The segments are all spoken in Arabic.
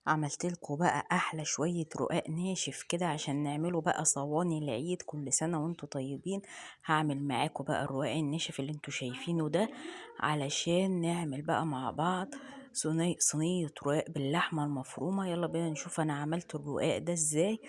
عملت لكم بقى احلى شوية رقاق ناشف كده عشان نعمله بقى صواني العيد. كل سنة وانتم طيبين. هعمل معاكم بقى الرقاق الناشف اللي انتوا شايفينه ده علشان نعمل بقى مع بعض صينية رقاق باللحمة المفرومة. يلا بينا نشوف انا عملت الرقاق ده ازاي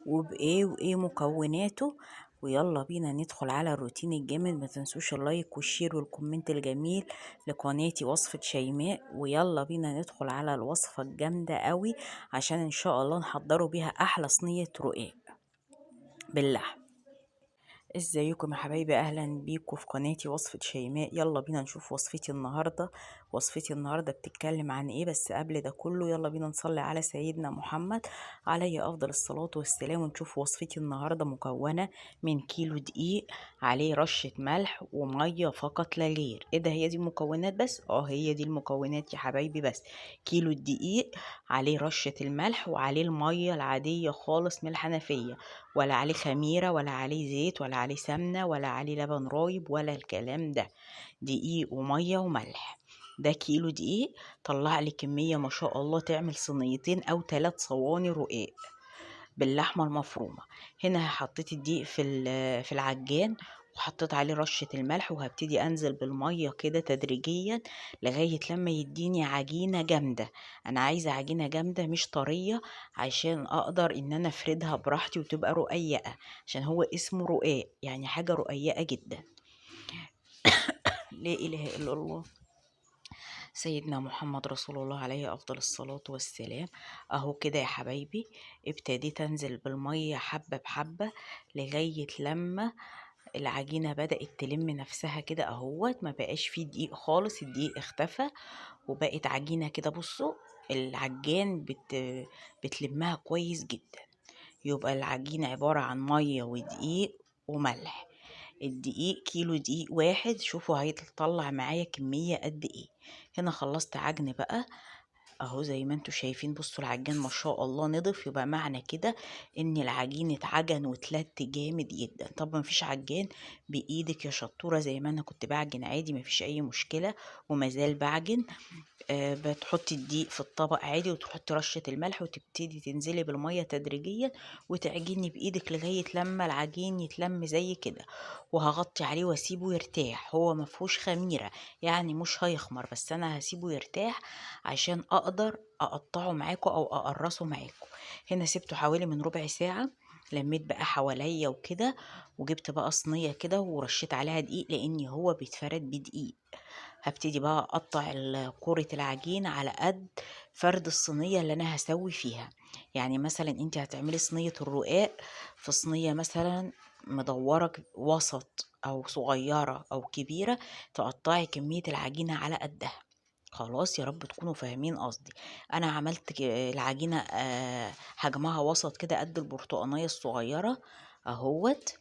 وبايه وايه مكوناته. ويلا بينا ندخل على الروتين الجامد. ما تنسوش اللايك والشير والكومنت الجميل لقناتي وصفة شيماء. ويلا بينا ندخل على الوصفة الجامدة قوي عشان ان شاء الله نحضروا بيها احلى صينية رقاق باللحم. ازيكم يا حبايبي، اهلا بيكم في قناتي وصفة شيماء. يلا بينا نشوف وصفتي النهاردة. وصفتي النهاردة بتتكلم عن ايه؟ بس قبل ده كله يلا بينا نصلي على سيدنا محمد عليه افضل الصلاة والسلام، ونشوف وصفتي النهاردة. مكونة من كيلو دقيق، عليه رشة ملح ومية فقط لا غير. ايه ده؟ هي دي المكونات بس؟ هي دي المكونات يا حبايبي بس. كيلو الدقيق، عليه رشة الملح وعليه المية العادية خالص من الحنفية، ولا عليه خميرة ولا عليه زيت ولا عليه سمنة ولا عليه لبن رايب ولا الكلام ده. دقيق ومية وملح. ده كيلو دقيق طلع لي كمية ما شاء الله تعمل صينيتين أو 3 صواني رقاق باللحمة المفرومة. هنا حطيت الدقيق في العجان، وحطيت عليه رشة الملح، وهبتدي أنزل بالمية كده تدريجيا لغاية لما يديني عجينة جامدة. أنا عايزة عجينة جامدة مش طرية، عشان أقدر إن أنا أفردها براحتي وتبقى رقيقة، عشان هو اسمه رقاق يعني حاجة رقيقة جدا. لا إله إلا الله سيدنا محمد رسول الله عليه أفضل الصلاة والسلام. أهو كده يا حبايبي، ابتديت أنزل بالمية حبة بحبة لغاية لما العجينة بدأت تلم نفسها كده اهوت. ما بقاش فيه دقيق خالص، الدقيق اختفى وبقت عجينة كده. بصوا العجان بتلمها كويس جدا. يبقى العجينة عبارة عن مية ودقيق وملح. الدقيق كيلو دقيق واحد، شوفوا هيطلع معايا كمية قد ايه. هنا خلصت عجن بقى اهو زي ما انتوا شايفين. بصوا العجان ما شاء الله نضف، يبقى معنى كده ان العجين اتعجن واتلت جامد جدا. طب ما فيش عجان، بايدك يا شطورة زي ما انا كنت بعجن عادي، ما فيش اي مشكلة ومازال بعجن. بتحطي الدقيق في الطبق عادي، وتحطي رشة الملح، وتبتدي تنزلي بالمية تدريجيا وتعجني بايدك لغاية لما العجين يتلم زي كده. وهغطي عليه واسيبه يرتاح. هو مفهوش خميرة يعني مش هيخمر، بس انا هسيبه يرتاح عشان اقدر اقطعه معاكم او اقرصه معاكم. هنا سبته حوالي من ربع ساعة، لميت بقى حواليا وكده، وجبت بقى صينية كده ورشيت عليها دقيق لان هو بيتفرد بدقيق. هبتدي بقى اقطع كرة العجين على قد فرد الصينية اللي انا هسوي فيها. يعني مثلا انت هتعملي صينية الرقاق في صينية مثلا مدورة وسط او صغيرة او كبيرة، تقطعي كمية العجينة على قدها. خلاص يا رب تكونوا فاهمين قصدي. انا عملت العجينة حجمها وسط كده قد البرتقانية الصغيرة اهوت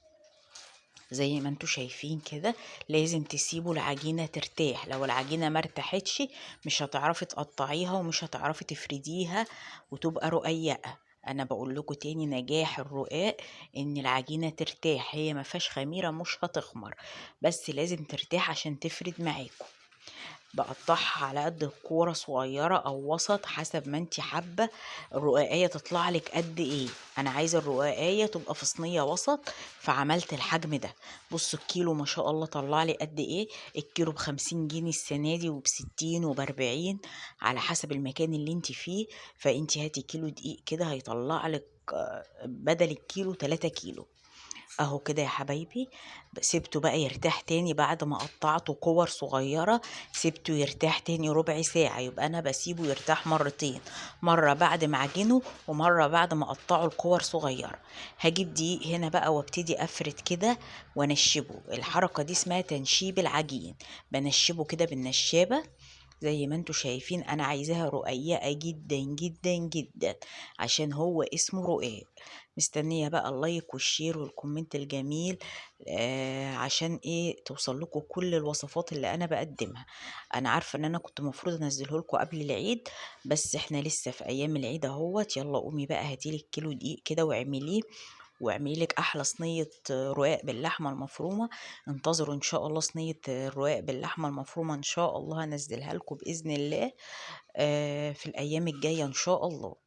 زي ما انتوا شايفين كده. لازم تسيبوا العجينة ترتاح. لو العجينة ما ارتاحتش مش هتعرفي تقطعيها ومش هتعرفي تفرديها وتبقى رقيقة. انا بقول لكم تاني، نجاح الرقاق ان العجينة ترتاح. هي ما فيهاش خميرة مش هتخمر، بس لازم ترتاح عشان تفرد معاكم. بقطعها على قد الكورة صغيرة او وسط حسب ما انتي حابة الرقاقية تطلع لك قد ايه. انا عايزة الرقاقية تبقى في صينية وسط، فعملت الحجم ده. بصوا الكيلو ما شاء الله طلع لي قد ايه. الكيلو ب50 جنيه السنة دي، وب60 وب40 على حسب المكان اللي انتي فيه. فانتي هاتي كيلو دقيق كده هيطلع لك بدل الكيلو 3 كيلو. اهو كده يا حبايبي. سيبته بقى يرتاح تاني بعد ما قطعته كور صغيرة. سيبته يرتاح تاني ربع ساعة. يبقى انا بسيبه يرتاح مرتين، مرة بعد ما اعجنه ومرة بعد ما اقطعه الكور صغيرة. هجيب دقيق هنا بقى وابتدي افرد كده وانشبه. الحركة دي اسمها تنشيب العجين. بنشبه كده بالنشابة زي ما انتوا شايفين. انا عايزاها رقيقة جدا جدا جدا عشان هو اسمه رقاق. مستنية بقى اللايك والشير والكومنت الجميل عشان ايه توصل لكم كل الوصفات اللي انا بقدمها. انا عارفة ان انا كنت مفروض انزله لكم قبل العيد، بس احنا لسه في ايام العيد اهوت. يلا قومي بقى هاتيلك كيلو دقيق كده واعمليه، واعملي لك احلى صينيه رقاق باللحمه المفرومه. انتظروا ان شاء الله صينيه الرقاق باللحمه المفرومه، ان شاء الله هنزلها لكم باذن الله في الايام الجايه ان شاء الله.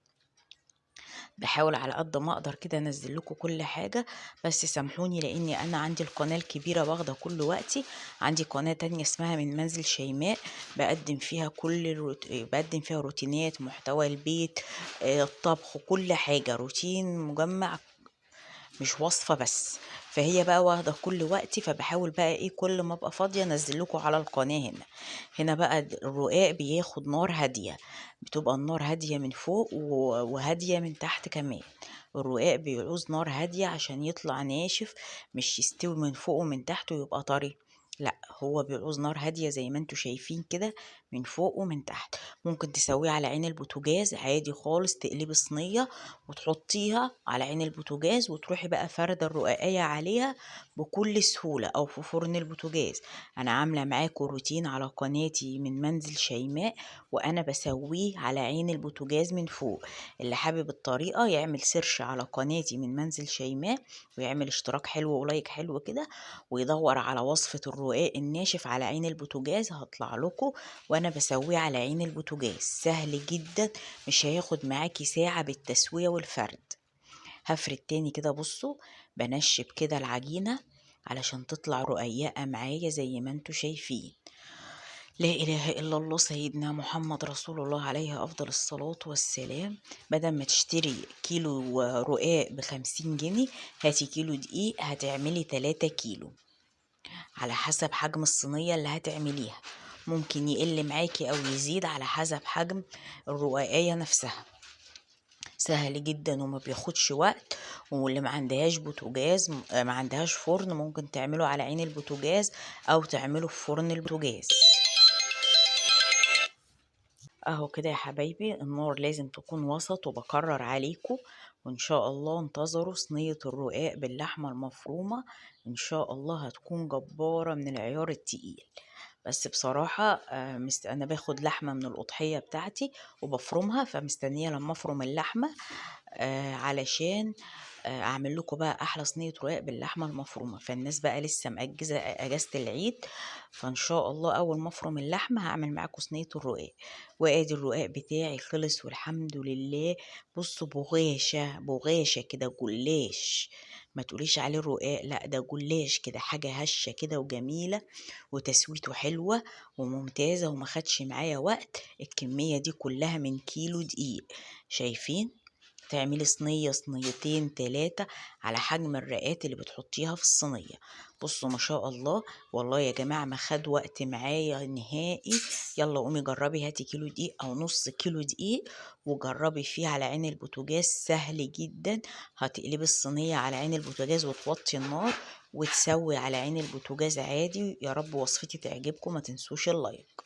باحاول على قد ما أقدر كده أنزّل لكم كل حاجة، بس سامحوني لإني أنا عندي القناة الكبيرة واخدة كل وقتي. عندي قناة تانية اسمها من منزل شيماء، باقدّم فيها كل باقدّم فيها روتينات، محتوى البيت، الطبخ، كل حاجة، روتين مجمّع مش وصفة بس. فهي بقى واخدة كل وقتي، فباحاول بقى إيه كل ما أبقى فاضية أنزّل لكم على القناة هنا. هنا بقى الرقاق بياخد نار هادية، بتبقى النار هادية من فوق وهادية من تحت كمان. الرقاق بيعوز نار هادية عشان يطلع ناشف، مش يستوي من فوق ومن تحت ويبقى طري. لأ، هو بيعوز نار هادية زي ما انتم شايفين كده، من فوق ومن تحت. ممكن تسويه على عين البوتاجاز عادي خالص، تقلبي صينية وتحطيها على عين البوتاجاز وتروحي بقى فاردة الرقاقية عليها بكل سهولة، أو في فرن البوتاجاز. أنا عاملة معاكم روتين على قناتي من منزل شيماء، وأنا بسويه على عين البوتاجاز من فوق. اللي حابب الطريقة يعمل سيرش على قناتي من منزل شيماء، ويعمل اشتراك حلو ولايك حلو كده، ويدور على وصفة الرقاق الناشف على عين البوتاجاز هطلع لكم. وأنا بسويه على عين البوتاجاز سهل جدا، مش هياخد معاكي ساعة بالتسوية والفرد. هفرد تاني كده، بصوا بنشف كده العجينة علشان تطلع رقيقة معايا زي ما انتوا شايفين. لا إله إلا الله سيدنا محمد رسول الله عليه أفضل الصلاة والسلام. بدل ما تشتري كيلو رقاق ب50 جنيه، هاتي كيلو دقيق هتعملي 3 كيلو على حسب حجم الصينية اللي هتعمليها. ممكن يقل معاكي أو يزيد على حسب حجم الرقاقية نفسها. سهل جدا وما بياخدش وقت. واللي ما عندهاش بوتاجاز، ما عندهاش فرن، ممكن تعمله على عين البوتاجاز أو تعمله في فرن البوتاجاز. اهو كده يا حبايبي، النار لازم تكون وسط، وبكرر عليكم. وان شاء الله انتظروا صينية الرقاق باللحمة المفرومة، ان شاء الله هتكون جبارة من العيار التقيل. بس بصراحة أنا باخد لحمة من الأضحية بتاعتي وبفرمها، فمستنية لما أفرم اللحمة علشان أعمل لكم بقى أحلى صينية رقاق باللحمة المفرومة. فالناس بقى لسه مأجزة أجازة العيد، فإن شاء الله أول ما أفرم اللحمة هعمل معاكم صينية الرقاق. وآدي الرقاق بتاعي خلص والحمد لله. بصوا بغاشة بغاشة كده، جلاش. ما تقوليش عليه رقاق، لا ده جلاش كده، حاجة هشة كده وجميلة، وتسويته حلوة وممتازة، وما خدش معايا وقت. الكمية دي كلها من كيلو دقيق. شايفين؟ تعملي صينية، صينيتين، 3 على حجم الرقات اللي بتحطيها في الصينية. بصوا ما شاء الله، والله يا جماعة ما خد وقت معايا نهائي. يلا قومي جربي، هاتي كيلو دقيق أو نص كيلو دقيق وجربي فيه على عين البوتاجاز، سهل جدا. هتقلبي الصينية على عين البوتاجاز وتوطي النار وتسوي على عين البوتاجاز عادي. يا رب وصفتي تعجبكم، ما تنسوش اللايك.